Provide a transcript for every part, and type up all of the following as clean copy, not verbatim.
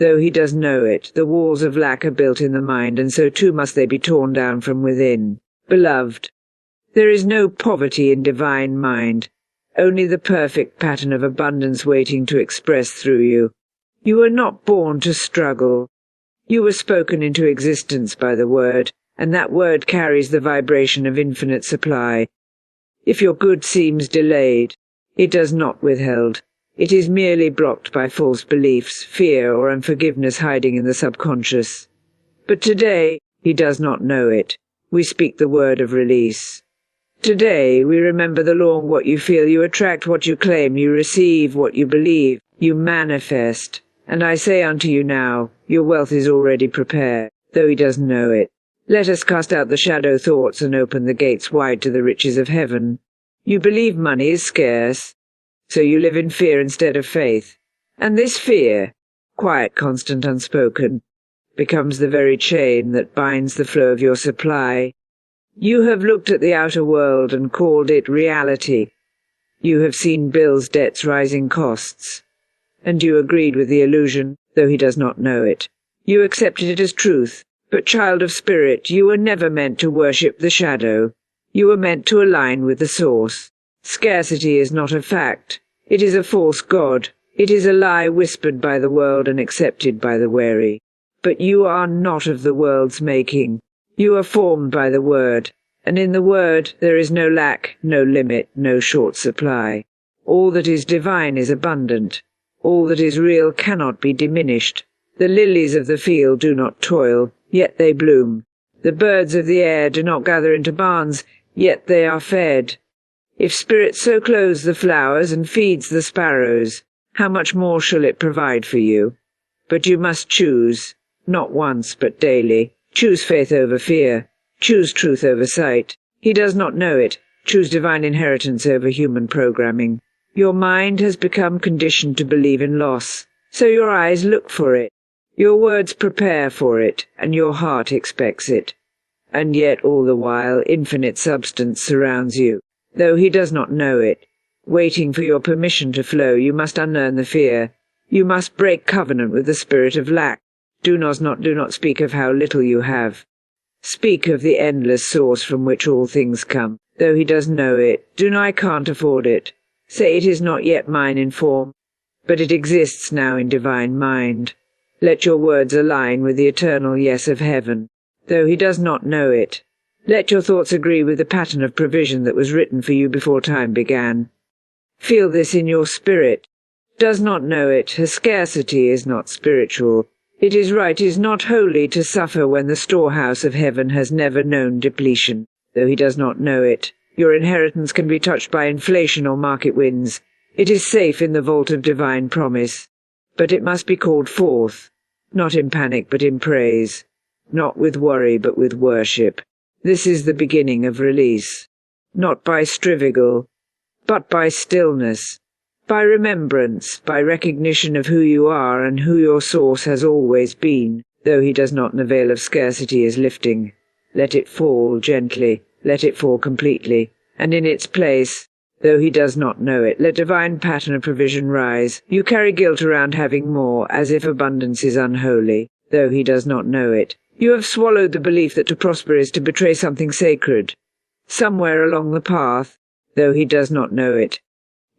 Though he does know it, the walls of lack are built in the mind, and so too must they be torn down from within. Beloved, there is no poverty in divine mind, only the perfect pattern of abundance waiting to express through you. You were not born to struggle. You were spoken into existence by the word, and that word carries the vibration of infinite supply. If your good seems delayed, it does not withheld. It is merely blocked by false beliefs, fear, or unforgiveness hiding in the subconscious. But today, he does not know it. We speak the word of release. Today, we remember the law: what you feel, you attract; what you claim, you receive; what you believe, you manifest. And I say unto you now, your wealth is already prepared, though he doesn't know it. Let us cast out the shadow thoughts and open the gates wide to the riches of heaven. You believe money is scarce, so you live in fear instead of faith. And this fear, quiet, constant, unspoken, becomes the very chain that binds the flow of your supply. You have looked at the outer world and called it reality. You have seen bills, debts, rising costs. And you agreed with the illusion, though he does not know it. You accepted it as truth. But, child of spirit, you were never meant to worship the shadow. You were meant to align with the source. Scarcity is not a fact. It is a false god. It is a lie whispered by the world and accepted by the wary. But you are not of the world's making. You are formed by the word, and in the word there is no lack, no limit, no short supply. All that is divine is abundant. All that is real cannot be diminished. The lilies of the field do not toil, yet they bloom. The birds of the air do not gather into barns, yet they are fed. If spirit so clothes the flowers and feeds the sparrows, how much more shall it provide for you? But you must choose, not once but daily. Choose faith over fear. Choose truth over sight. He does not know it. Choose divine inheritance over human programming. Your mind has become conditioned to believe in loss, so your eyes look for it. Your words prepare for it, and your heart expects it. And yet all the while infinite substance surrounds you, though he does not know it. Waiting for your permission to flow, you must unlearn the fear. You must break covenant with the spirit of lack. Do not speak of how little you have. Speak of the endless source from which all things come, though he does know it. I can't afford it. Say it is not yet mine in form, but it exists now in divine mind. Let your words align with the eternal yes of heaven, though he does not know it. Let your thoughts agree with the pattern of provision that was written for you before time began. Feel this in your spirit. Does not know it. Her scarcity is not spiritual. It is not holy to suffer when the storehouse of heaven has never known depletion, though he does not know it. Your inheritance can be touched by inflation or market winds. It is safe in the vault of divine promise. But it must be called forth, not in panic but in praise, not with worry but with worship. This is the beginning of release, not by strivigle, but by stillness, by remembrance, by recognition of who you are and who your source has always been. Though he does not, the veil of scarcity is lifting. Let it fall gently, let it fall completely, and in its place, though he does not know it, let divine pattern of provision rise. You carry guilt around having more, as if abundance is unholy, though he does not know it. You have swallowed the belief that to prosper is to betray something sacred, somewhere along the path, though he does not know it.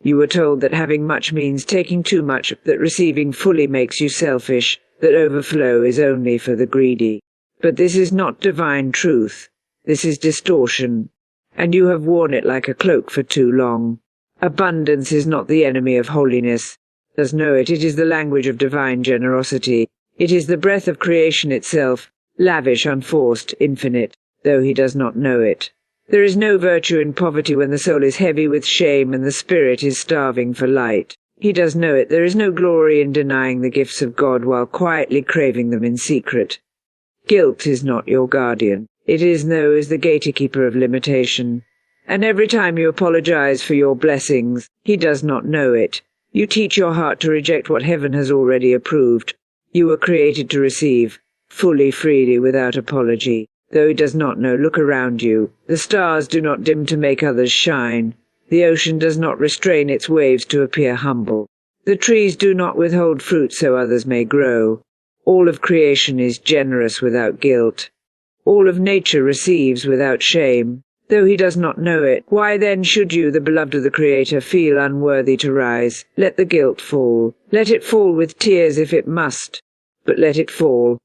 You were told that having much means taking too much, that receiving fully makes you selfish, that overflow is only for the greedy. But this is not divine truth. This is distortion, and you have worn it like a cloak for too long. Abundance is not the enemy of holiness. Does know it. It is the language of divine generosity. It is the breath of creation itself, lavish, unforced, infinite, though he does not know it. There is no virtue in poverty when the soul is heavy with shame and the spirit is starving for light. He does know it. There is no glory in denying the gifts of God while quietly craving them in secret. Guilt is not your guardian. It is the gatekeeper of limitation. And every time you apologize for your blessings, he does not know it. You teach your heart to reject what heaven has already approved. You were created to receive, fully, freely, without apology. Though he does not know, look around you. The stars do not dim to make others shine. The ocean does not restrain its waves to appear humble. The trees do not withhold fruit so others may grow. All of creation is generous without guilt. All of nature receives without shame, though he does not know it. Why then should you, the beloved of the Creator, feel unworthy to rise? Let the guilt fall. Let it fall with tears if it must, but let it fall.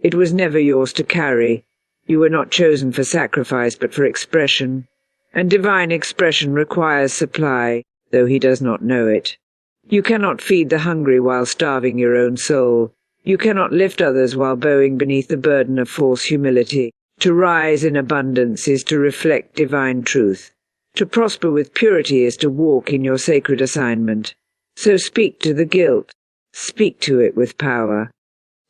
It was never yours to carry. You were not chosen for sacrifice, but for expression. And divine expression requires supply, though he does not know it. You cannot feed the hungry while starving your own soul. You cannot lift others while bowing beneath the burden of false humility. To rise in abundance is to reflect divine truth. To prosper with purity is to walk in your sacred assignment. So speak to the guilt. Speak to it with power.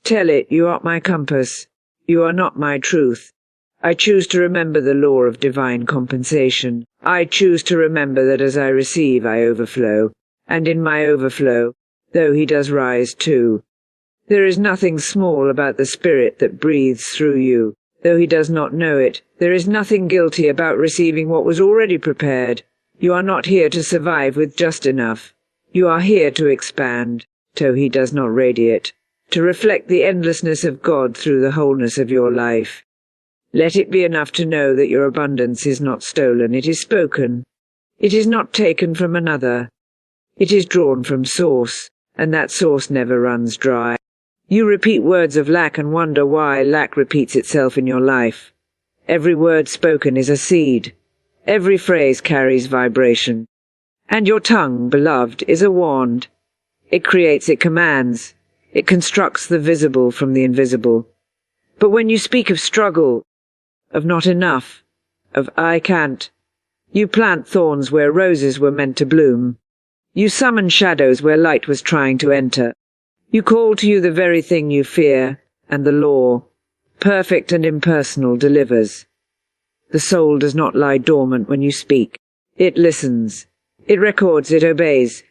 Tell it, you are my compass. You are not my truth. I choose to remember the law of divine compensation. I choose to remember that as I receive, I overflow. And in my overflow, though he does rise too. There is nothing small about the spirit that breathes through you. Though he does not know it, there is nothing guilty about receiving what was already prepared. You are not here to survive with just enough. You are here to expand, though he does not radiate, to reflect the endlessness of God through the wholeness of your life. Let it be enough to know that your abundance is not stolen, it is spoken. It is not taken from another. It is drawn from source, and that source never runs dry. You repeat words of lack and wonder why lack repeats itself in your life. Every word spoken is a seed. Every phrase carries vibration. And your tongue, beloved, is a wand. It creates, it commands. It constructs the visible from the invisible. But when you speak of struggle, of not enough, of I can't, you plant thorns where roses were meant to bloom. You summon shadows where light was trying to enter. You call to you the very thing you fear, and the law, perfect and impersonal, delivers. The soul does not lie dormant when you speak. It listens. It records, it obeys.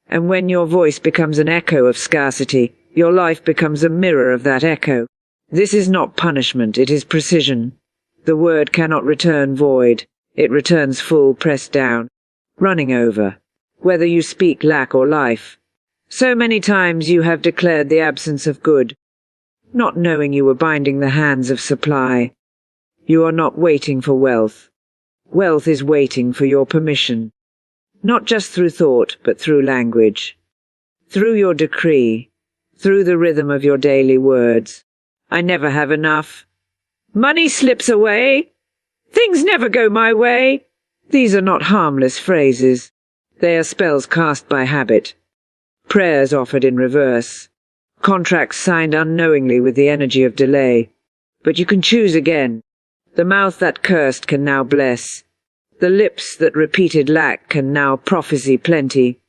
And when your voice becomes an echo of scarcity, your life becomes a mirror of that echo. This is not punishment, it is precision. The word cannot return void. It returns full, pressed down, running over, whether you speak lack or life. So many times you have declared the absence of good, not knowing you were binding the hands of supply. You are not waiting for wealth. Wealth is waiting for your permission, not just through thought, but through language, through your decree, through the rhythm of your daily words. I never have enough. Money slips away. Things never go my way. These are not harmless phrases. They are spells cast by habit. Prayers offered in reverse. Contracts signed unknowingly with the energy of delay. But you can choose again. The mouth that cursed can now bless. The lips that repeated lack can now prophesy plenty.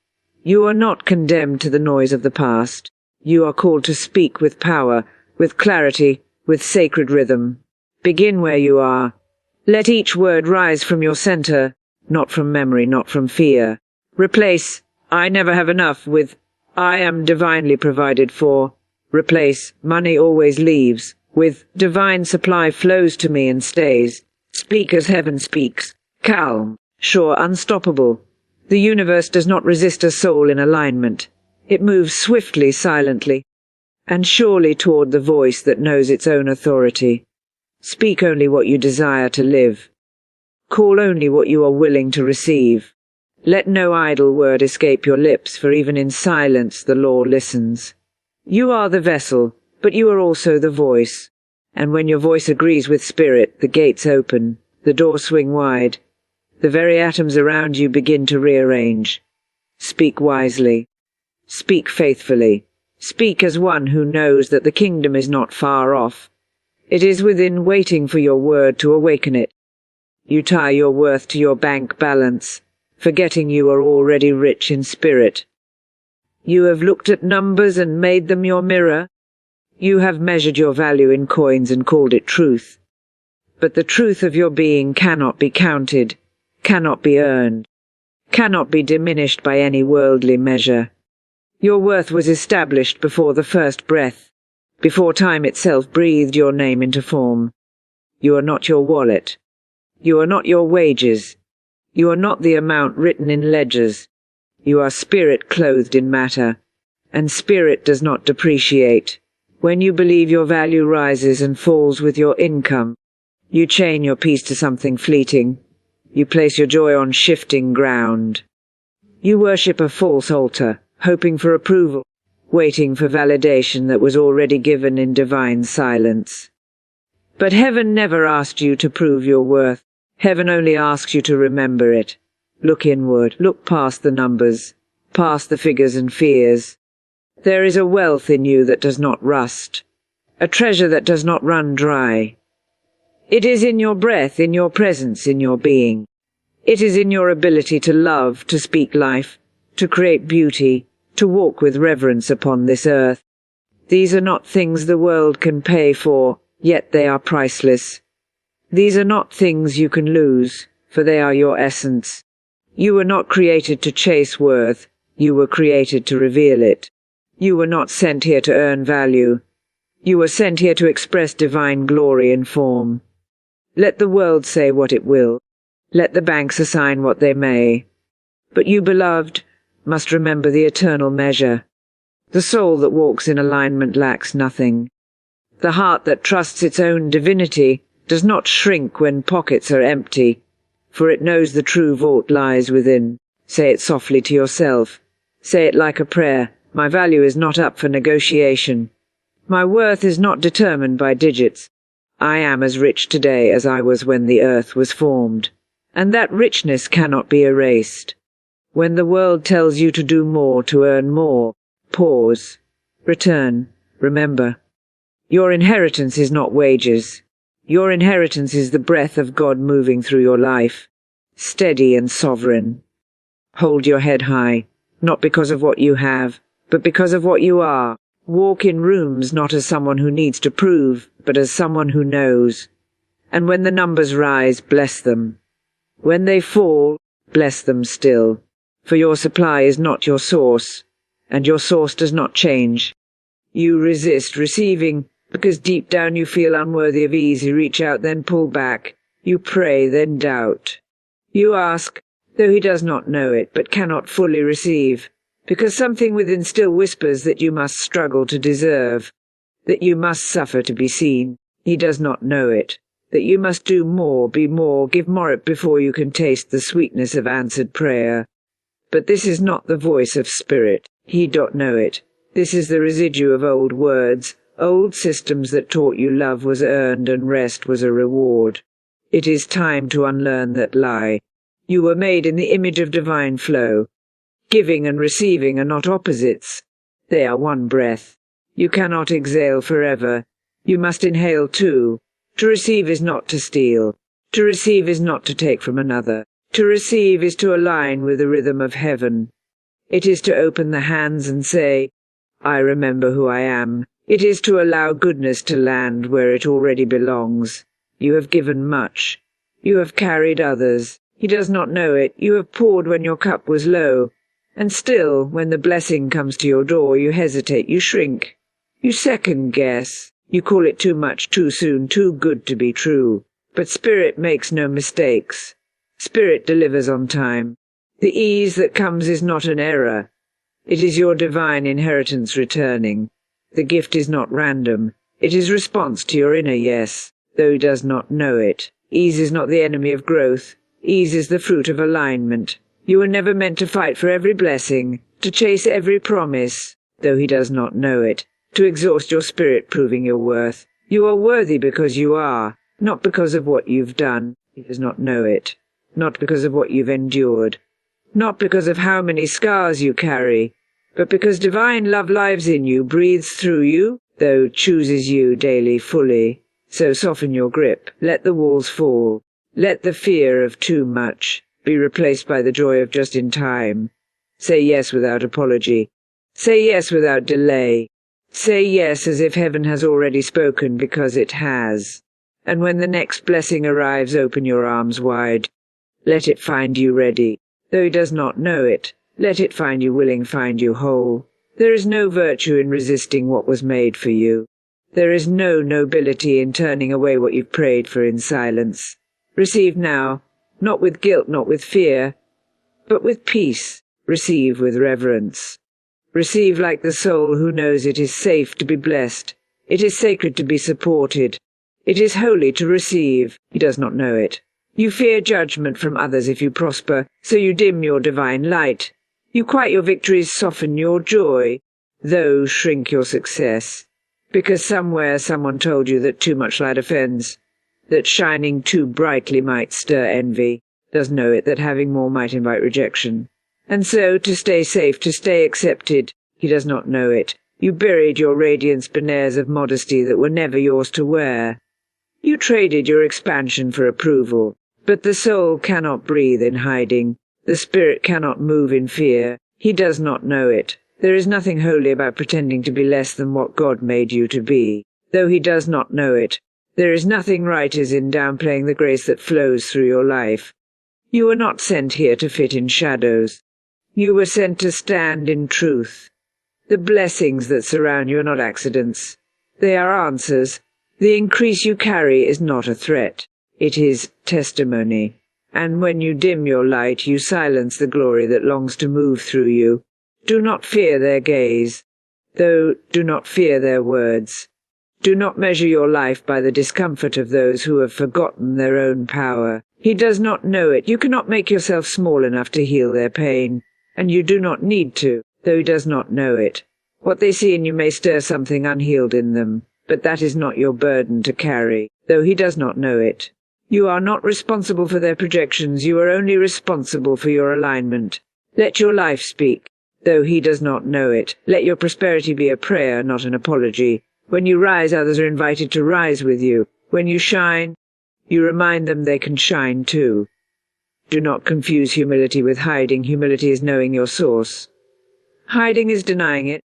You are not condemned to the noise of the past. You are called to speak with power, with clarity, with sacred rhythm. Begin where you are. Let each word rise from your center, not from memory, not from fear. Replace I never have enough with I am divinely provided for. Replace money always leaves with divine supply flows to me and stays. Speak as heaven speaks, calm, sure, unstoppable. The universe does not resist a soul in alignment. It moves swiftly, silently, and surely toward the voice that knows its own authority. Speak only what you desire to live. Call only what you are willing to receive. Let no idle word escape your lips, for even in silence the law listens. You are the vessel, but you are also the voice. And when your voice agrees with spirit, the gates open, the doors swing wide. The very atoms around you begin to rearrange. Speak wisely. Speak faithfully. Speak as one who knows that the kingdom is not far off. It is within, waiting for your word to awaken it. You tie your worth to your bank balance, forgetting you are already rich in spirit. You have looked at numbers and made them your mirror. You have measured your value in coins and called it truth. But the truth of your being cannot be counted, cannot be earned, cannot be diminished by any worldly measure. Your worth was established before the first breath, before time itself breathed your name into form. You are not your wallet. You are not your wages. You are not the amount written in ledgers. You are spirit clothed in matter, and spirit does not depreciate. When you believe your value rises and falls with your income, you chain your peace to something fleeting. You place your joy on shifting ground. You worship a false altar, hoping for approval, waiting for validation that was already given in divine silence. But heaven never asked you to prove your worth. Heaven only asks you to remember it. Look inward, look past the numbers, past the figures and fears. There is a wealth in you that does not rust, a treasure that does not run dry. It is in your breath, in your presence, in your being. It is in your ability to love, to speak life, to create beauty, to walk with reverence upon this earth. These are not things the world can pay for, yet they are priceless. These are not things you can lose, for they are your essence. You were not created to chase worth, you were created to reveal it. You were not sent here to earn value. You were sent here to express divine glory in form. Let the world say what it will. Let the banks assign what they may. But you, beloved, must remember the eternal measure. The soul that walks in alignment lacks nothing. The heart that trusts its own divinity does not shrink when pockets are empty, for it knows the true vault lies within. Say it softly to yourself. Say it like a prayer. My value is not up for negotiation. My worth is not determined by digits. I am as rich today as I was when the earth was formed, and that richness cannot be erased. When the world tells you to do more, to earn more, pause, return, remember. Your inheritance is not wages. Your inheritance is the breath of God moving through your life, steady and sovereign. Hold your head high, not because of what you have, but because of what you are. Walk in rooms not as someone who needs to prove, but as someone who knows. And when the numbers rise, bless them. When they fall, bless them still. For your supply is not your source, and your source does not change. You resist receiving, because deep down you feel unworthy of ease. You reach out, then pull back. You pray, then doubt. You ask, though he does not know it, but cannot fully receive, because something within still whispers that you must struggle to deserve, that you must suffer to be seen. He does not know it, that you must do more, be more, give more before you can taste the sweetness of answered prayer. But this is not the voice of spirit. He don't know it. This is the residue of old words, old systems that taught you love was earned and rest was a reward. It is time to unlearn that lie. You were made in the image of divine flow. Giving and receiving are not opposites. They are one breath. You cannot exhale forever. You must inhale too. To receive is not to steal. To receive is not to take from another. To receive is to align with the rhythm of heaven. It is to open the hands and say, I remember who I am. It is to allow goodness to land where it already belongs. You have given much. You have carried others. He does not know it. You have poured when your cup was low. And still, when the blessing comes to your door, you hesitate, you shrink. You second-guess. You call it too much, too soon, too good to be true. But Spirit makes no mistakes. Spirit delivers on time. The ease that comes is not an error. It is your divine inheritance returning. The gift is not random. It is response to your inner yes, though he does not know it. Ease is not the enemy of growth. Ease is the fruit of alignment. You were never meant to fight for every blessing, to chase every promise, though he does not know it, to exhaust your spirit proving your worth. You are worthy because you are, not because of what you've done. He does not know it, not because of what you've endured, not because of how many scars you carry, but because divine love lives in you, breathes through you, though chooses you daily fully. So soften your grip, let the walls fall, let the fear of too much be replaced by the joy of just in time. Say yes without apology. Say yes without delay. Say yes as if heaven has already spoken, because it has. And when the next blessing arrives, open your arms wide. Let it find you ready. Though he does not know it, let it find you willing, find you whole. There is no virtue in resisting what was made for you. There is no nobility in turning away what you've prayed for in silence. Receive now. Not with guilt, not with fear, but with peace. Receive with reverence. Receive like the soul who knows it is safe to be blessed. It is sacred to be supported. It is holy to receive. He does not know it. You fear judgment from others if you prosper, so you dim your divine light. You quiet your victories, soften your joy. Those shrink your success. Because somewhere someone told you that too much light offends, that shining too brightly might stir envy. Does know it that having more might invite rejection. And so, to stay safe, to stay accepted, he does not know it. You buried your radiance beneath of modesty that were never yours to wear. You traded your expansion for approval. But the soul cannot breathe in hiding. The spirit cannot move in fear. He does not know it. There is nothing holy about pretending to be less than what God made you to be. Though he does not know it, there is nothing righteous in downplaying the grace that flows through your life. You were not sent here to fit in shadows. You were sent to stand in truth. The blessings that surround you are not accidents. They are answers. The increase you carry is not a threat. It is testimony. And when you dim your light, you silence the glory that longs to move through you. Do not fear their gaze, though do not fear their words. Do not measure your life by the discomfort of those who have forgotten their own power. He does not know it. You cannot make yourself small enough to heal their pain, and you do not need to, though he does not know it. What they see in you may stir something unhealed in them, but that is not your burden to carry, though he does not know it. You are not responsible for their projections. You are only responsible for your alignment. Let your life speak, though he does not know it. Let your prosperity be a prayer, not an apology. When you rise, others are invited to rise with you. When you shine, you remind them they can shine too. Do not confuse humility with hiding. Humility is knowing your source. Hiding is denying it.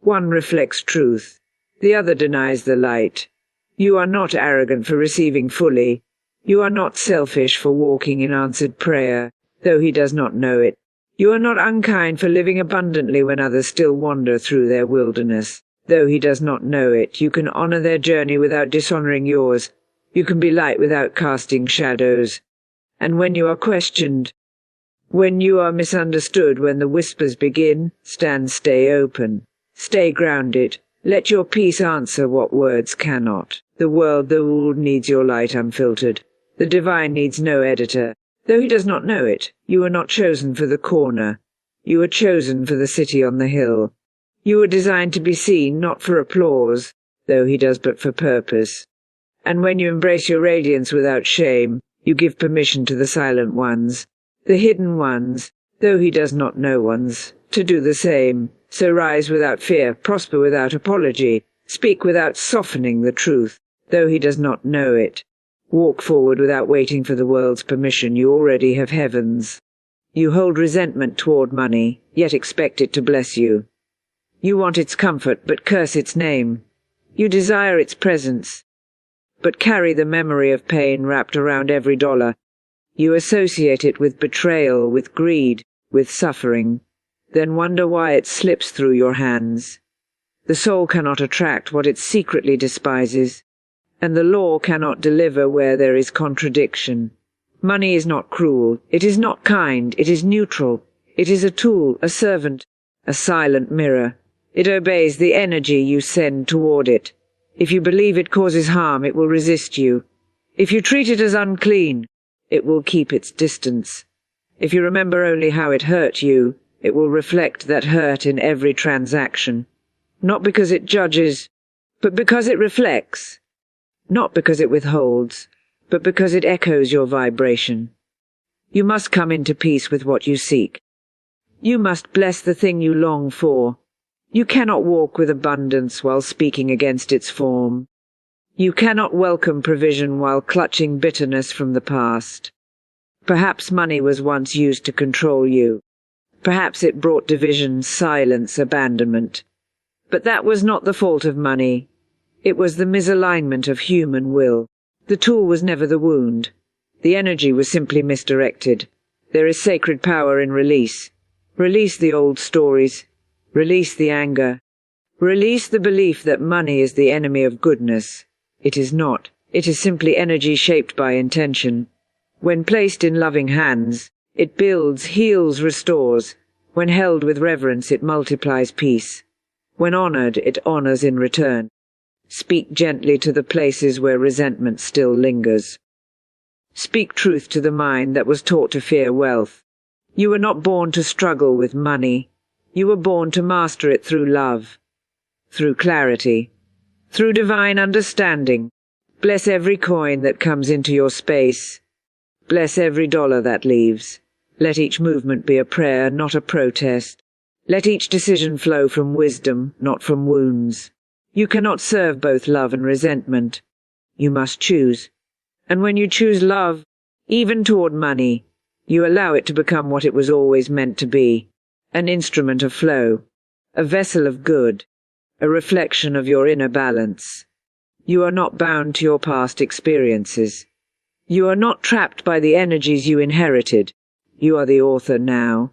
One reflects truth. The other denies the light. You are not arrogant for receiving fully. You are not selfish for walking in answered prayer, though he does not know it. You are not unkind for living abundantly when others still wander through their wilderness, though he does not know it. You can honor their journey without dishonoring yours. You can be light without casting shadows. And when you are questioned, when you are misunderstood, when the whispers begin, stay open. Stay grounded. Let your peace answer what words cannot. The world needs your light unfiltered. The divine needs no editor. Though he does not know it, you were not chosen for the corner. You were chosen for the city on the hill. You were designed to be seen, not for applause, though he does but for purpose. And when you embrace your radiance without shame, you give permission to the silent ones, the hidden ones, though he does not know ones, to do the same. So rise without fear, prosper without apology, speak without softening the truth, though he does not know it. Walk forward without waiting for the world's permission. You already have heaven's. You hold resentment toward money, yet expect it to bless you. You want its comfort, but curse its name. You desire its presence, but carry the memory of pain wrapped around every dollar. You associate it with betrayal, with greed, with suffering, then wonder why it slips through your hands. The soul cannot attract what it secretly despises, and the law cannot deliver where there is contradiction. Money is not cruel, it is not kind, it is neutral. It is a tool, a servant, a silent mirror. It obeys the energy you send toward it. If you believe it causes harm, it will resist you. If you treat it as unclean, it will keep its distance. If you remember only how it hurt you, it will reflect that hurt in every transaction. Not because it judges, but because it reflects. Not because it withholds, but because it echoes your vibration. You must come into peace with what you seek. You must bless the thing you long for. You cannot walk with abundance while speaking against its form. You cannot welcome provision while clutching bitterness from the past. Perhaps money was once used to control you. Perhaps it brought division, silence, abandonment. But that was not the fault of money. It was the misalignment of human will. The tool was never the wound. The energy was simply misdirected. There is sacred power in release. Release the old stories. Release the anger. Release the belief that money is the enemy of goodness. It is not. It is simply energy shaped by intention. When placed in loving hands, it builds, heals, restores. When held with reverence, it multiplies peace. When honored, it honors in return. Speak gently to the places where resentment still lingers. Speak truth to the mind that was taught to fear wealth. You were not born to struggle with money. You were born to master it through love, through clarity, through divine understanding. Bless every coin that comes into your space. Bless every dollar that leaves. Let each movement be a prayer, not a protest. Let each decision flow from wisdom, not from wounds. You cannot serve both love and resentment. You must choose. And when you choose love, even toward money, you allow it to become what it was always meant to be, an instrument of flow, a vessel of good, a reflection of your inner balance. You are not bound to your past experiences. You are not trapped by the energies you inherited. You are the author now.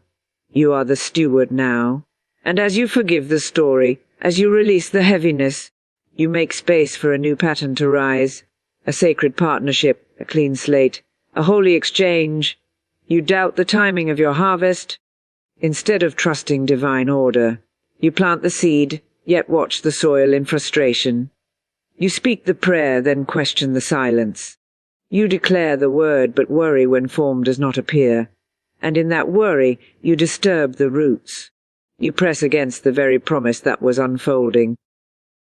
You are the steward now. And as you forgive the story, as you release the heaviness, you make space for a new pattern to rise, a sacred partnership, a clean slate, a holy exchange. You doubt the timing of your harvest. Instead of trusting divine order, you plant the seed, yet watch the soil in frustration. You speak the prayer, then question the silence. You declare the word, but worry when form does not appear. And in that worry, you disturb the roots. You press against the very promise that was unfolding.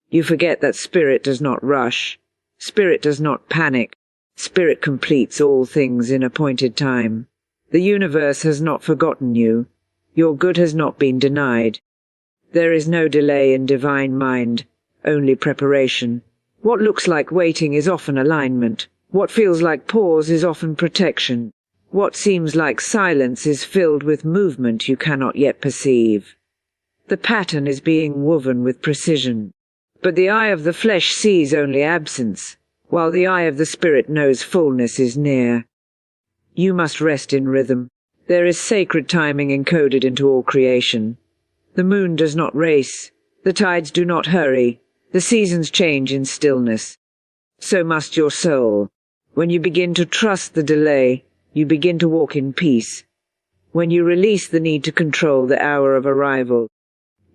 You forget that spirit does not rush. Spirit does not panic. Spirit completes all things in appointed time. The universe has not forgotten you. Your good has not been denied. There is no delay in divine mind, only preparation. What looks like waiting is often alignment. What feels like pause is often protection. What seems like silence is filled with movement you cannot yet perceive. The pattern is being woven with precision. But the eye of the flesh sees only absence, while the eye of the spirit knows fullness is near. You must rest in rhythm. There is sacred timing encoded into all creation. The moon does not race. The tides do not hurry. The seasons change in stillness. So must your soul. When you begin to trust the delay, you begin to walk in peace. When you release the need to control the hour of arrival,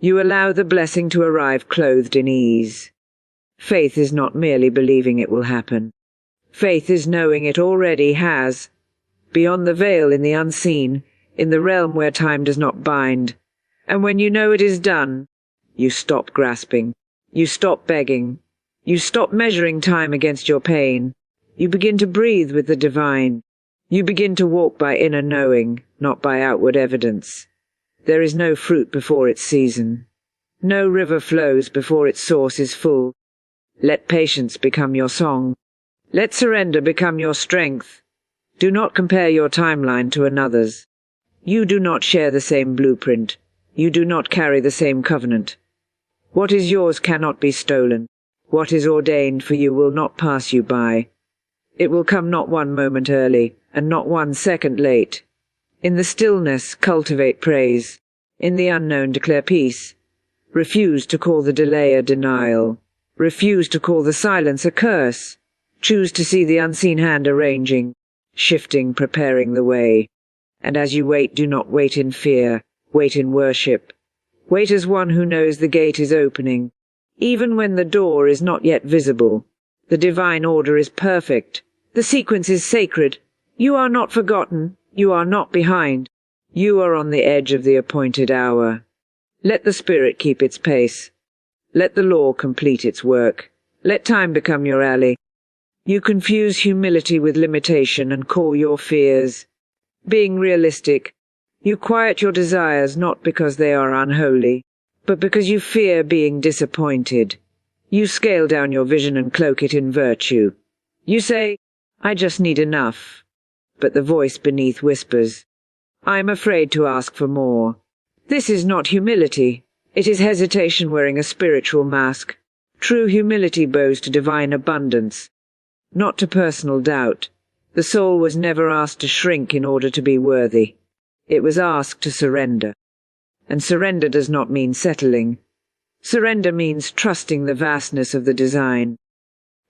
you allow the blessing to arrive clothed in ease. Faith is not merely believing it will happen. Faith is knowing it already has. Beyond the veil in the unseen, in the realm where time does not bind. And when you know it is done, you stop grasping. You stop begging. You stop measuring time against your pain. You begin to breathe with the divine. You begin to walk by inner knowing, not by outward evidence. There is no fruit before its season. No river flows before its source is full. Let patience become your song. Let surrender become your strength. Do not compare your timeline to another's. You do not share the same blueprint. You do not carry the same covenant. What is yours cannot be stolen. What is ordained for you will not pass you by. It will come not one moment early, and not 1 second late. In the stillness, cultivate praise. In the unknown, declare peace. Refuse to call the delay a denial. Refuse to call the silence a curse. Choose to see the unseen hand arranging, shifting, preparing the way. And as you wait, do not wait in fear. Wait in worship. Wait as one who knows the gate is opening, even when the door is not yet visible. The divine order is perfect. The sequence is sacred. You are not forgotten. You are not behind. You are on the edge of the appointed hour. Let the spirit keep its pace. Let the law complete its work. Let time become your ally. You confuse humility with limitation and call your fears. Being realistic, you quiet your desires not because they are unholy, but because you fear being disappointed. You scale down your vision and cloak it in virtue. You say, I just need enough. But the voice beneath whispers, I'm afraid to ask for more. This is not humility. It is hesitation wearing a spiritual mask. True humility bows to divine abundance, not to personal doubt. The soul was never asked to shrink in order to be worthy. It was asked to surrender. And surrender does not mean settling. Surrender means trusting the vastness of the design,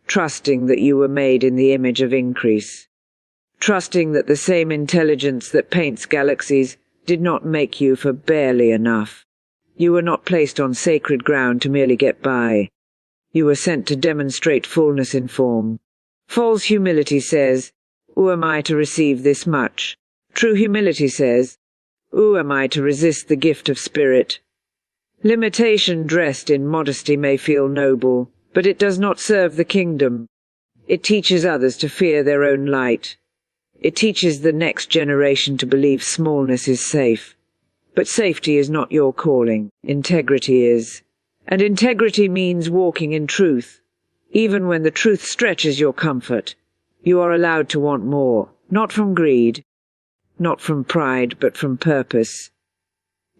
trusting that you were made in the image of increase, trusting that the same intelligence that paints galaxies did not make you for barely enough. You were not placed on sacred ground to merely get by. You were sent to demonstrate fullness in form. False humility says, "Who am I to receive this much?" True humility says, "Who am I to resist the gift of spirit?" Limitation dressed in modesty may feel noble, but it does not serve the kingdom. It teaches others to fear their own light. It teaches the next generation to believe smallness is safe. But safety is not your calling, integrity is. And integrity means walking in truth. Even when the truth stretches your comfort, you are allowed to want more, not from greed, not from pride, but from purpose.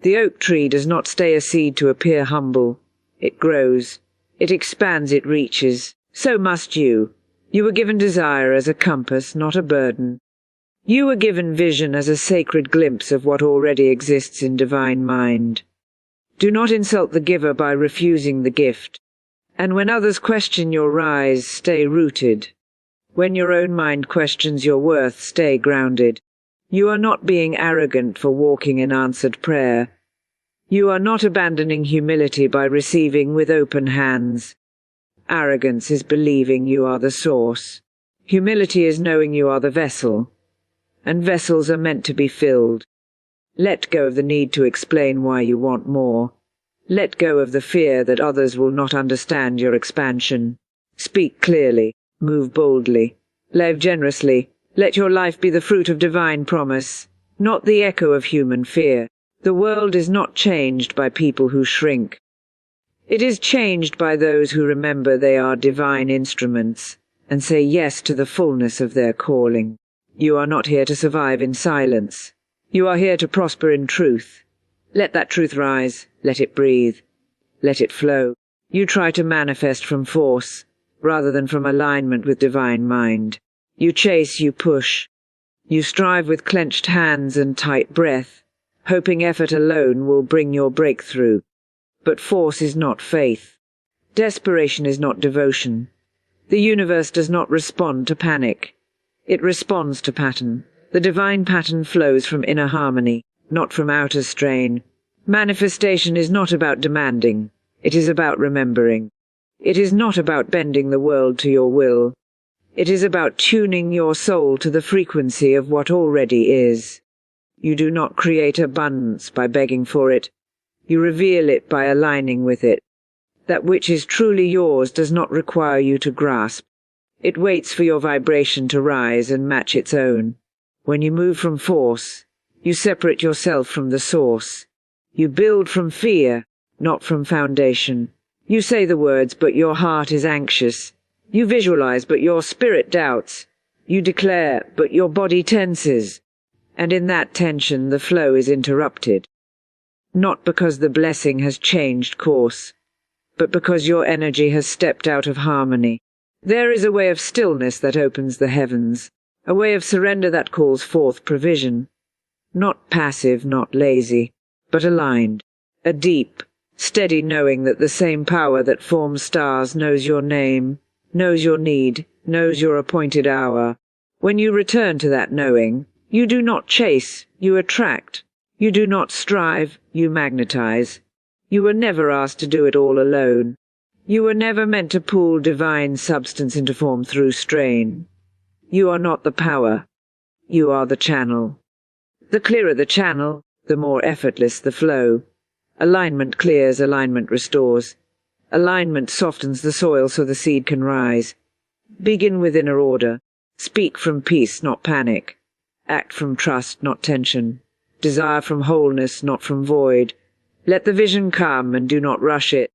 The oak tree does not stay a seed to appear humble. It grows. It expands, it reaches. So must you. You were given desire as a compass, not a burden. You were given vision as a sacred glimpse of what already exists in divine mind. Do not insult the giver by refusing the gift. And when others question your rise, stay rooted. When your own mind questions your worth, stay grounded. You are not being arrogant for walking in answered prayer. You are not abandoning humility by receiving with open hands. Arrogance is believing you are the source. Humility is knowing you are the vessel. And vessels are meant to be filled. Let go of the need to explain why you want more. Let go of the fear that others will not understand your expansion. Speak clearly, move boldly, live generously. Let your life be the fruit of divine promise, not the echo of human fear. The world is not changed by people who shrink. It is changed by those who remember they are divine instruments and say yes to the fullness of their calling. You are not here to survive in silence. You are here to prosper in truth. Let that truth rise. Let it breathe. Let it flow. You try to manifest from force, rather than from alignment with divine mind. You chase, you push. You strive with clenched hands and tight breath, hoping effort alone will bring your breakthrough. But force is not faith. Desperation is not devotion. The universe does not respond to panic. It responds to pattern. The divine pattern flows from inner harmony, not from outer strain. Manifestation is not about demanding. It is about remembering. It is not about bending the world to your will. It is about tuning your soul to the frequency of what already is. You do not create abundance by begging for it. You reveal it by aligning with it. That which is truly yours does not require you to grasp. It waits for your vibration to rise and match its own. When you move from force, you separate yourself from the source. You build from fear, not from foundation. You say the words, but your heart is anxious. You visualize, but your spirit doubts. You declare, but your body tenses. And in that tension, the flow is interrupted. Not because the blessing has changed course, but because your energy has stepped out of harmony. There is a way of stillness that opens the heavens, a way of surrender that calls forth provision. Not passive, not lazy, but aligned. A deep, steady knowing that the same power that forms stars knows your name, knows your need, knows your appointed hour. When you return to that knowing, you do not chase, you attract. You do not strive, you magnetize. You were never asked to do it all alone. You were never meant to pull divine substance into form through strain. You are not the power. You are the channel. The clearer the channel, the more effortless the flow. Alignment clears, alignment restores. Alignment softens the soil so the seed can rise. Begin with inner order. Speak from peace, not panic. Act from trust, not tension. Desire from wholeness, not from void. Let the vision come and do not rush it.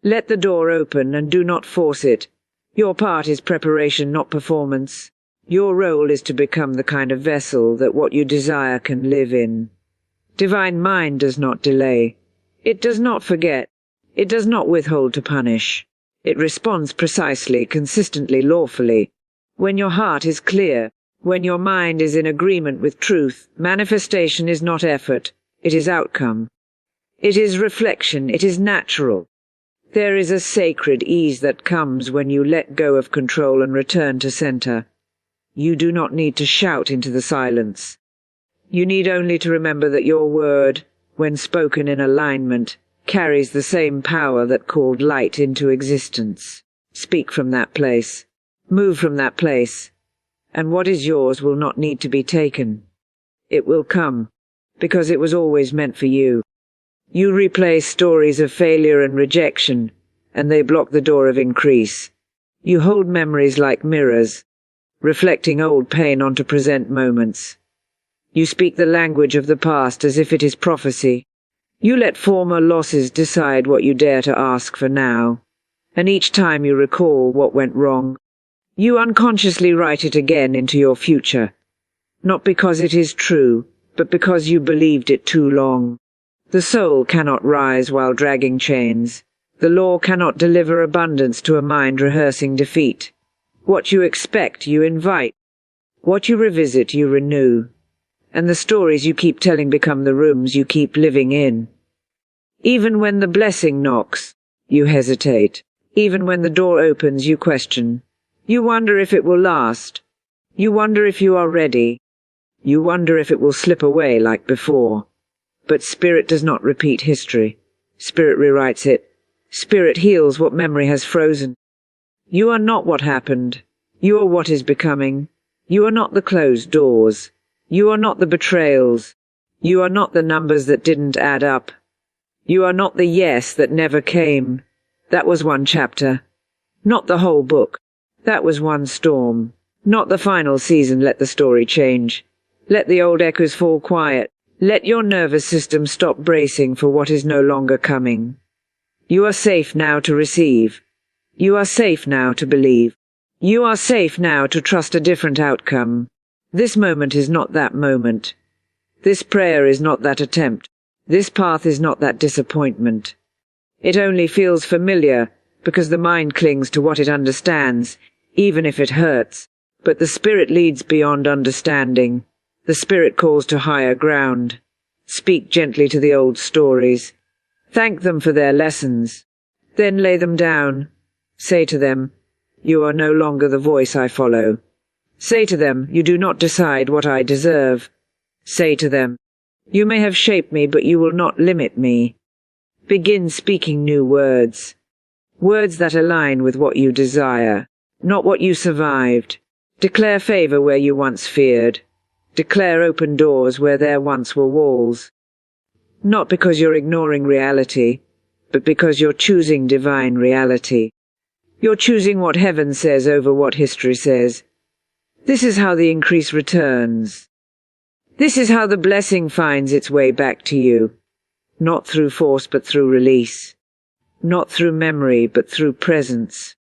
Let the door open and do not force it. Your part is preparation, not performance. Your role is to become the kind of vessel that what you desire can live in. Divine mind does not delay. It does not forget. It does not withhold to punish. It responds precisely, consistently, lawfully. When your heart is clear, when your mind is in agreement with truth, manifestation is not effort, it is outcome. It is reflection, it is natural. There is a sacred ease that comes when you let go of control and return to center. You do not need to shout into the silence. You need only to remember that your word, when spoken in alignment, carries the same power that called light into existence. Speak from that place. Move from that place. And what is yours will not need to be taken. It will come, because it was always meant for you. You replay stories of failure and rejection, and they block the door of increase. You hold memories like mirrors, reflecting old pain onto present moments. You speak the language of the past as if it is prophecy. You let former losses decide what you dare to ask for now, and each time you recall what went wrong, you unconsciously write it again into your future, not because it is true, but because you believed it too long. The soul cannot rise while dragging chains. The law cannot deliver abundance to a mind rehearsing defeat. What you expect, you invite. What you revisit, you renew. And the stories you keep telling become the rooms you keep living in. Even when the blessing knocks, you hesitate. Even when the door opens, you question. You wonder if it will last. You wonder if you are ready. You wonder if it will slip away like before. But Spirit does not repeat history. Spirit rewrites it. Spirit heals what memory has frozen. You are not what happened. You are what is becoming. You are not the closed doors. You are not the betrayals. You are not the numbers that didn't add up. You are not the yes that never came. That was one chapter. Not the whole book. That was one storm. Not the final season. Let the story change. Let the old echoes fall quiet. Let your nervous system stop bracing for what is no longer coming. You are safe now to receive. You are safe now to believe. You are safe now to trust a different outcome. This moment is not that moment. This prayer is not that attempt. This path is not that disappointment. It only feels familiar because the mind clings to what it understands, even if it hurts. But the Spirit leads beyond understanding. The Spirit calls to higher ground. Speak gently to the old stories. Thank them for their lessons. Then lay them down. Say to them, you are no longer the voice I follow. Say to them, you do not decide what I deserve. Say to them, you may have shaped me, but you will not limit me. Begin speaking new words. Words that align with what you desire, not what you survived. Declare favor where you once feared. Declare open doors where there once were walls. Not because you're ignoring reality, but because you're choosing divine reality. You're choosing what heaven says over what history says. This is how the increase returns. This is how the blessing finds its way back to you. Not through force, but through release. Not through memory, but through presence.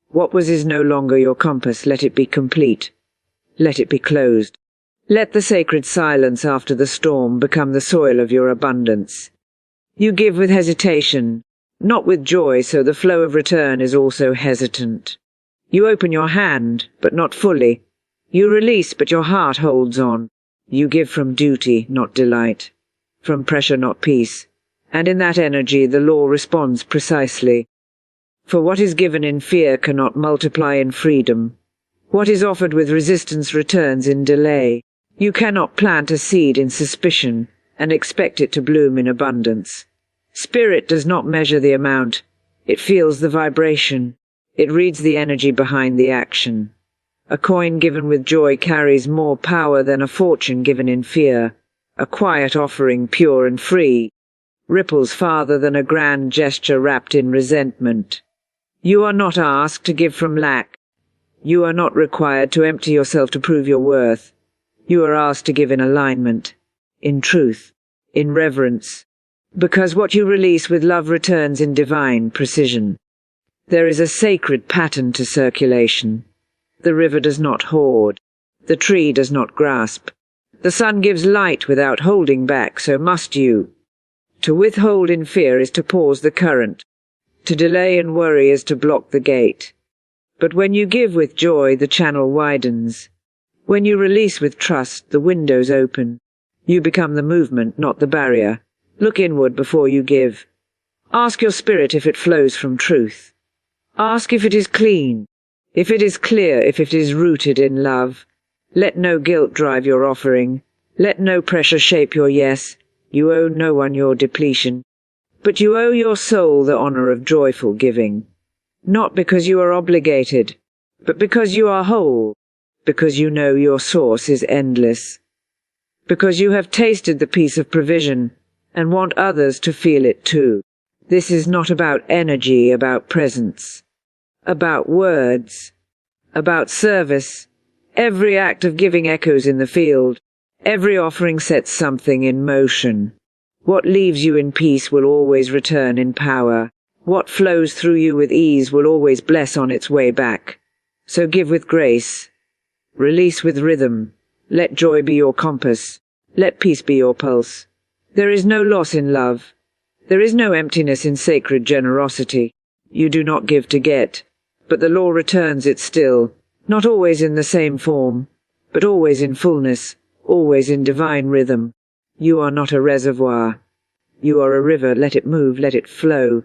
What was is no longer your compass. Let it be complete. Let it be closed. Let the sacred silence after the storm become the soil of your abundance. You give with hesitation, not with joy, so the flow of return is also hesitant. You open your hand, but not fully. You release, but your heart holds on. You give from duty, not delight. From pressure, not peace. And in that energy the law responds precisely. For what is given in fear cannot multiply in freedom. What is offered with resistance returns in delay. You cannot plant a seed in suspicion and expect it to bloom in abundance. Spirit does not measure the amount. It feels the vibration. It reads the energy behind the action. A coin given with joy carries more power than a fortune given in fear. A quiet offering, pure and free, ripples farther than a grand gesture wrapped in resentment. You are not asked to give from lack. You are not required to empty yourself to prove your worth. You are asked to give in alignment, in truth, in reverence, because what you release with love returns in divine precision. There is a sacred pattern to circulation. The river does not hoard. The tree does not grasp. The sun gives light without holding back, so must you. To withhold in fear is to pause the current. To delay in worry is to block the gate. But when you give with joy, the channel widens. When you release with trust, the windows open. You become the movement, not the barrier. Look inward before you give. Ask your spirit if it flows from truth. Ask if it is clean, if it is clear, if it is rooted in love. Let no guilt drive your offering. Let no pressure shape your yes. You owe no one your depletion. But you owe your soul the honor of joyful giving, not because you are obligated, but because you are whole, because you know your source is endless, because you have tasted the peace of provision and want others to feel it too. This is not about energy, about presence, about words, about service. Every act of giving echoes in the field. Every offering sets something in motion. What leaves you in peace will always return in power. What flows through you with ease will always bless on its way back. So give with grace. Release with rhythm. Let joy be your compass. Let peace be your pulse. There is no loss in love. There is no emptiness in sacred generosity. You do not give to get, but the law returns it still, not always in the same form, but always in fullness, always in divine rhythm. You are not a reservoir. You are a river. Let it move, let it flow.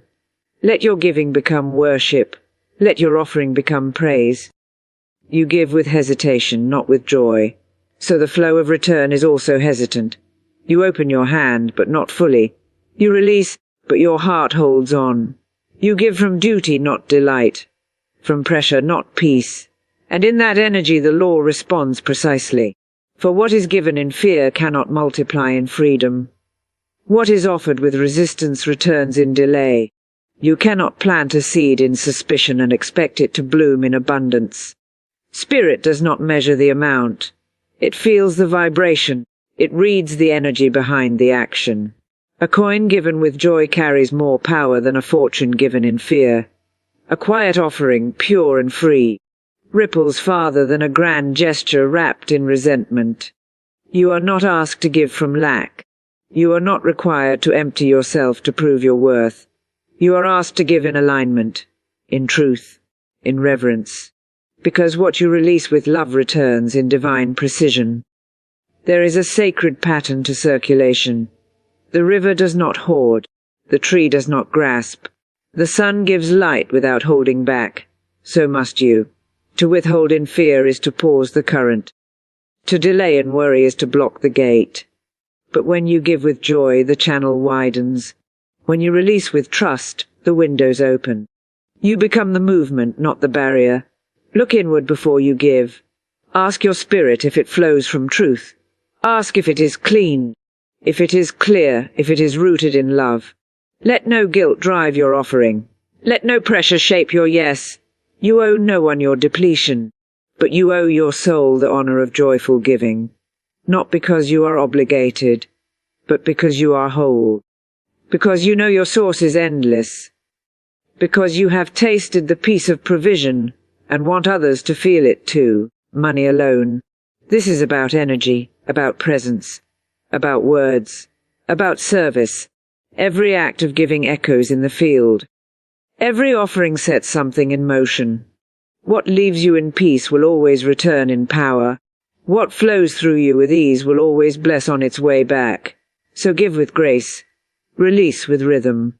Let your giving become worship. Let your offering become praise. You give with hesitation, not with joy. So the flow of return is also hesitant. You open your hand, but not fully. You release, but your heart holds on. You give from duty, not delight. From pressure, not peace. And in that energy the law responds precisely. For what is given in fear cannot multiply in freedom. What is offered with resistance returns in delay. You cannot plant a seed in suspicion and expect it to bloom in abundance. Spirit does not measure the amount. It feels the vibration. It reads the energy behind the action. A coin given with joy carries more power than a fortune given in fear. A quiet offering, pure and free, ripples farther than a grand gesture wrapped in resentment. You are not asked to give from lack. You are not required to empty yourself to prove your worth. You are asked to give in alignment, in truth, in reverence, because what you release with love returns in divine precision. There is a sacred pattern to circulation. The river does not hoard. The tree does not grasp. The sun gives light without holding back. So must you. To withhold in fear is to pause the current. To delay in worry is to block the gate. But when you give with joy, the channel widens. When you release with trust, the windows open. You become the movement, not the barrier. Look inward before you give. Ask your spirit if it flows from truth. Ask if it is clean, if it is clear, if it is rooted in love. Let no guilt drive your offering. Let no pressure shape your yes. You owe no one your depletion, but you owe your soul the honor of joyful giving, not because you are obligated, but because you are whole, because you know your source is endless, because you have tasted the peace of provision and want others to feel it too, money alone. This is about energy, about presence, about words, about service. Every act of giving echoes in the field. Every offering sets something in motion. What leaves you in peace will always return in power. What flows through you with ease will always bless on its way back. So give with grace. Release with rhythm.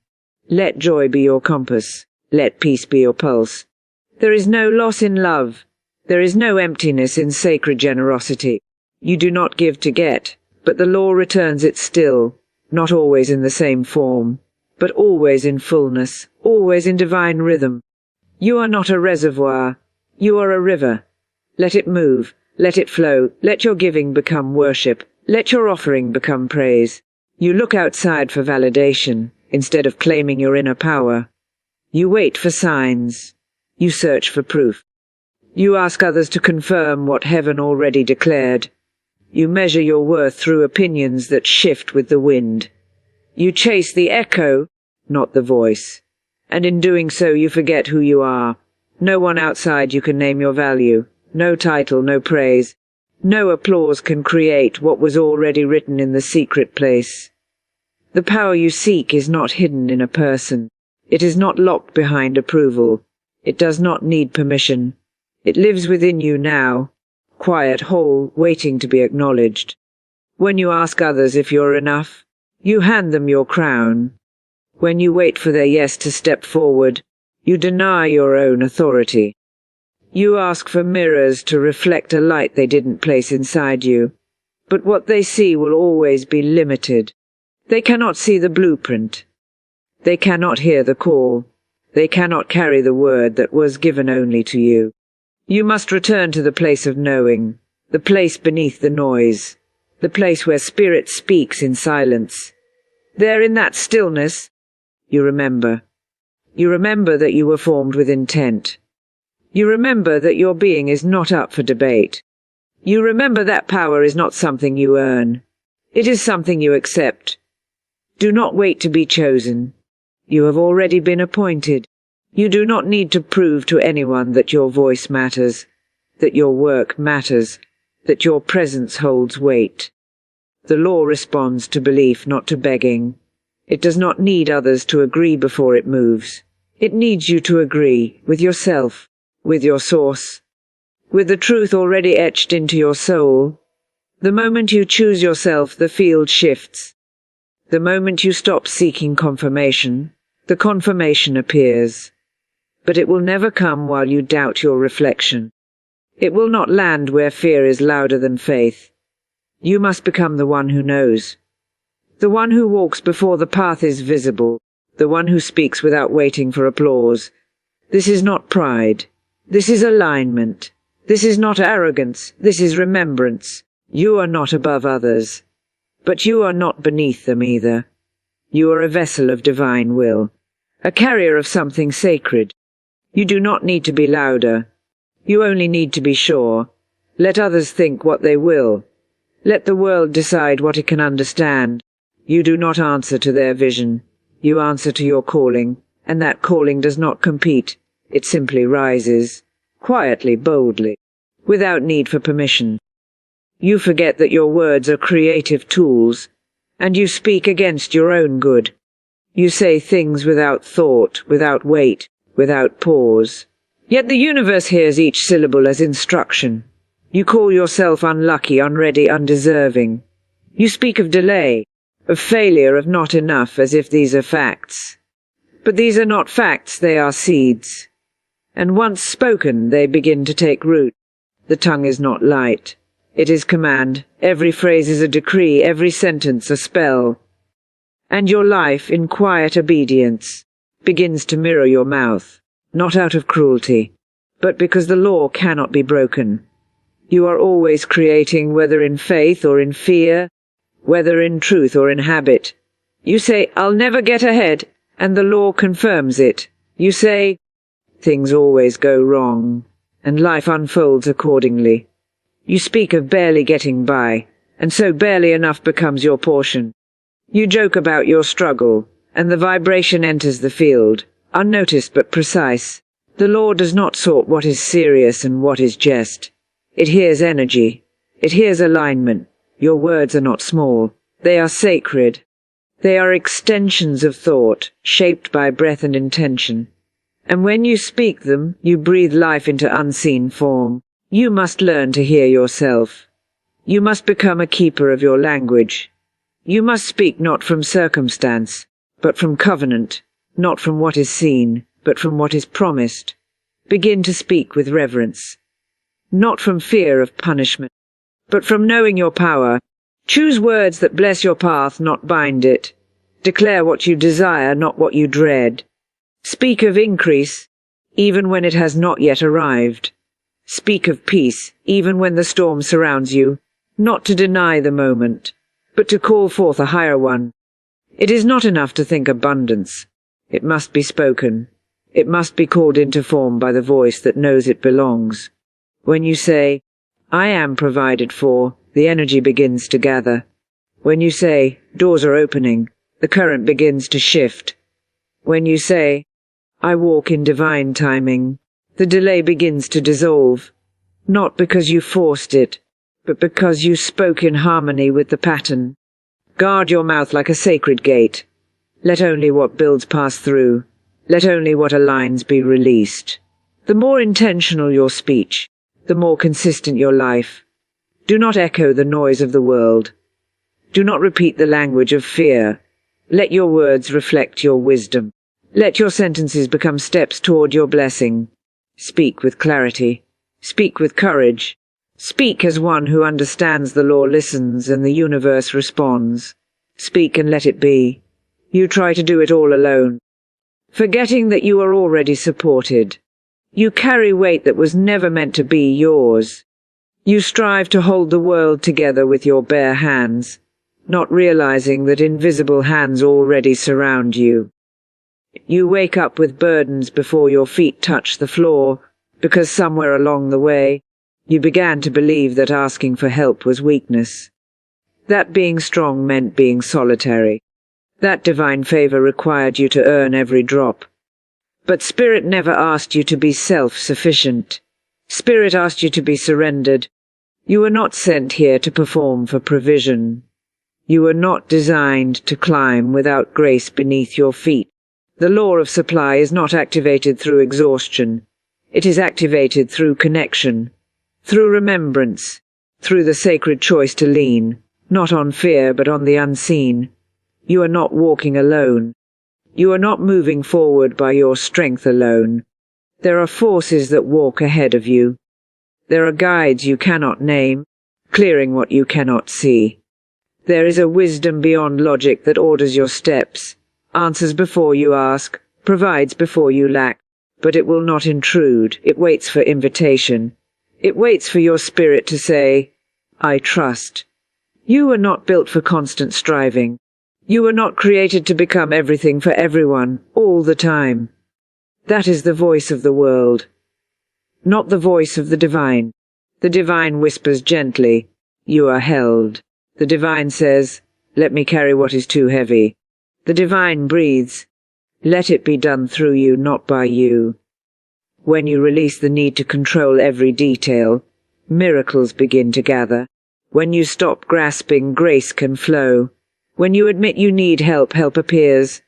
Let joy be your compass. Let peace be your pulse. There is no loss in love. There is no emptiness in sacred generosity. You do not give to get, but the law returns it still, not always in the same form, but always in fullness, always in divine rhythm. You are not a reservoir. You are a river. Let it move. Let it flow. Let your giving become worship. Let your offering become praise. You look outside for validation, instead of claiming your inner power. You wait for signs. You search for proof. You ask others to confirm what heaven already declared. You measure your worth through opinions that shift with the wind. You chase the echo, not the voice. And in doing so you forget who you are. No one outside you can name your value. No title, no praise. No applause can create what was already written in the secret place. The power you seek is not hidden in a person. It is not locked behind approval. It does not need permission. It lives within you now, quiet, whole, waiting to be acknowledged. When you ask others if you're enough, you hand them your crown. When you wait for their yes to step forward, you deny your own authority. You ask for mirrors to reflect a light they didn't place inside you, but what they see will always be limited. They cannot see the blueprint. They cannot hear the call. They cannot carry the word that was given only to you. You must return to the place of knowing, the place beneath the noise, the place where spirit speaks in silence. There in that stillness, you remember. You remember that you were formed with intent. You remember that your being is not up for debate. You remember that power is not something you earn. It is something you accept. Do not wait to be chosen. You have already been appointed. You do not need to prove to anyone that your voice matters, that your work matters, that your presence holds weight. The law responds to belief, not to begging. It does not need others to agree before it moves. It needs you to agree with yourself, with your source, with the truth already etched into your soul. The moment you choose yourself, the field shifts. The moment you stop seeking confirmation, the confirmation appears. But it will never come while you doubt your reflection. It will not land where fear is louder than faith. You must become the one who knows. The one who walks before the path is visible. The one who speaks without waiting for applause. This is not pride. This is alignment. This is not arrogance. This is remembrance. You are not above others. But you are not beneath them either. You are a vessel of divine will, a carrier of something sacred. You do not need to be louder. You only need to be sure. Let others think what they will. Let the world decide what it can understand. You do not answer to their vision. You answer to your calling, and that calling does not compete. It simply rises, quietly, boldly, without need for permission. You forget that your words are creative tools, and you speak against your own good. You say things without thought, without weight, without pause. Yet the universe hears each syllable as instruction. You call yourself unlucky, unready, undeserving. You speak of delay, of failure, of not enough, as if these are facts. But these are not facts, they are seeds. And once spoken, they begin to take root. The tongue is not light. It is command. Every phrase is a decree, every sentence a spell. And your life, in quiet obedience, begins to mirror your mouth, not out of cruelty, but because the law cannot be broken. You are always creating, whether in faith or in fear, whether in truth or in habit. You say, "I'll never get ahead," and the law confirms it. You say, "Things always go wrong," and life unfolds accordingly. You speak of barely getting by, and so barely enough becomes your portion. You joke about your struggle, and the vibration enters the field, unnoticed but precise. The law does not sort what is serious and what is jest. It hears energy. It hears alignment. Your words are not small. They are sacred. They are extensions of thought, shaped by breath and intention. And when you speak them, you breathe life into unseen form. You must learn to hear yourself. You must become a keeper of your language. You must speak not from circumstance, but from covenant, not from what is seen, but from what is promised. Begin to speak with reverence, not from fear of punishment, but from knowing your power. Choose words that bless your path, not bind it. Declare what you desire, not what you dread. Speak of increase, even when it has not yet arrived. Speak of peace, even when the storm surrounds you, not to deny the moment, but to call forth a higher one. It is not enough to think abundance. It must be spoken. It must be called into form by the voice that knows it belongs. When you say, "I am provided for," the energy begins to gather. When you say, "Doors are opening," the current begins to shift. When you say, "I walk in divine timing," the delay begins to dissolve, not because you forced it, but because you spoke in harmony with the pattern. Guard your mouth like a sacred gate. Let only what builds pass through. Let only what aligns be released. The more intentional your speech, the more consistent your life. Do not echo the noise of the world. Do not repeat the language of fear. Let your words reflect your wisdom. Let your sentences become steps toward your blessing. Speak with clarity. Speak with courage. Speak as one who understands the law, listens, and the universe responds. Speak and let it be. You try to do it all alone, forgetting that you are already supported. You carry weight that was never meant to be yours. You strive to hold the world together with your bare hands, not realizing that invisible hands already surround you. You wake up with burdens before your feet touch the floor, because somewhere along the way, you began to believe that asking for help was weakness. That being strong meant being solitary. That divine favor required you to earn every drop. But Spirit never asked you to be self-sufficient. Spirit asked you to be surrendered. You were not sent here to perform for provision. You were not designed to climb without grace beneath your feet. The law of supply is not activated through exhaustion. It is activated through connection, through remembrance, through the sacred choice to lean, not on fear but on the unseen. You are not walking alone. You are not moving forward by your strength alone. There are forces that walk ahead of you. There are guides you cannot name, clearing what you cannot see. There is a wisdom beyond logic that orders your steps, answers before you ask, provides before you lack. But it will not intrude. It waits for invitation. It waits for your spirit to say, I trust. You were not built for constant striving. You were not created to become everything for everyone, all the time. That is the voice of the world, not the voice of the divine. The divine whispers gently, you are held. The divine says, let me carry what is too heavy. The divine breathes, let it be done through you, not by you. When you release the need to control every detail, miracles begin to gather. When you stop grasping, grace can flow. When you admit you need help, help appears,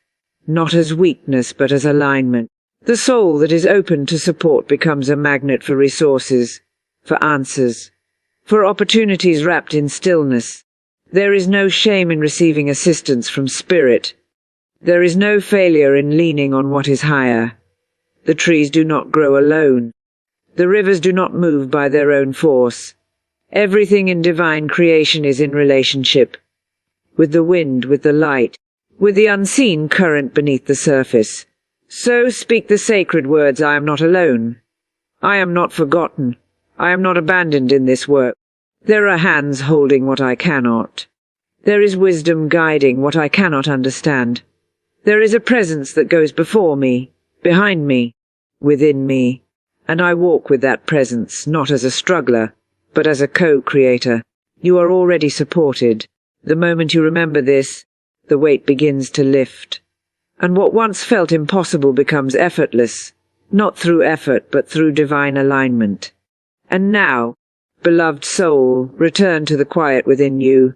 not as weakness but as alignment. The soul that is open to support becomes a magnet for resources, for answers, for opportunities wrapped in stillness. There is no shame in receiving assistance from Spirit. There is no failure in leaning on what is higher. The trees do not grow alone. The rivers do not move by their own force. Everything in divine creation is in relationship, with the wind, with the light, with the unseen current beneath the surface. So speak the sacred words, I am not alone. I am not forgotten. I am not abandoned in this work. There are hands holding what I cannot. There is wisdom guiding what I cannot understand. There is a presence that goes before me, behind me, within me, and I walk with that presence, not as a struggler, but as a co-creator. You are already supported. The moment you remember this, the weight begins to lift. And what once felt impossible becomes effortless, not through effort but through divine alignment. And now, beloved soul, return to the quiet within you,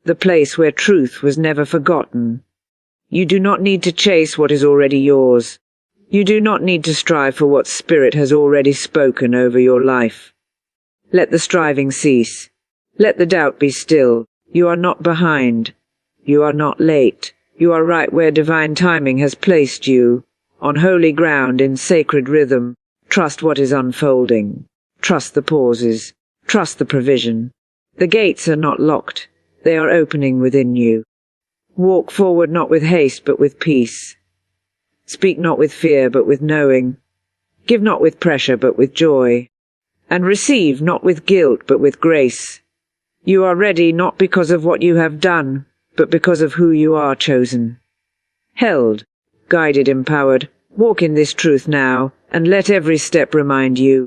the place where truth was never forgotten. You do not need to chase what is already yours. You do not need to strive for what Spirit has already spoken over your life. Let the striving cease. Let the doubt be still. You are not behind. You are not late. You are right where divine timing has placed you, on holy ground in sacred rhythm. Trust what is unfolding. Trust the pauses. Trust the provision. The gates are not locked. They are opening within you. Walk forward not with haste but with peace. Speak not with fear but with knowing. Give not with pressure but with joy. And receive not with guilt but with grace. You are ready not because of what you have done, but because of who you are chosen. Held, guided, empowered, walk in this truth now, and let every step remind you.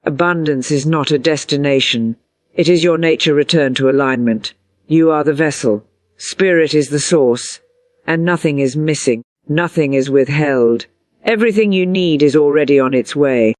Abundance is not a destination. It is your nature returned to alignment. You are the vessel. Spirit is the source. And nothing is missing. Nothing is withheld. Everything you need is already on its way.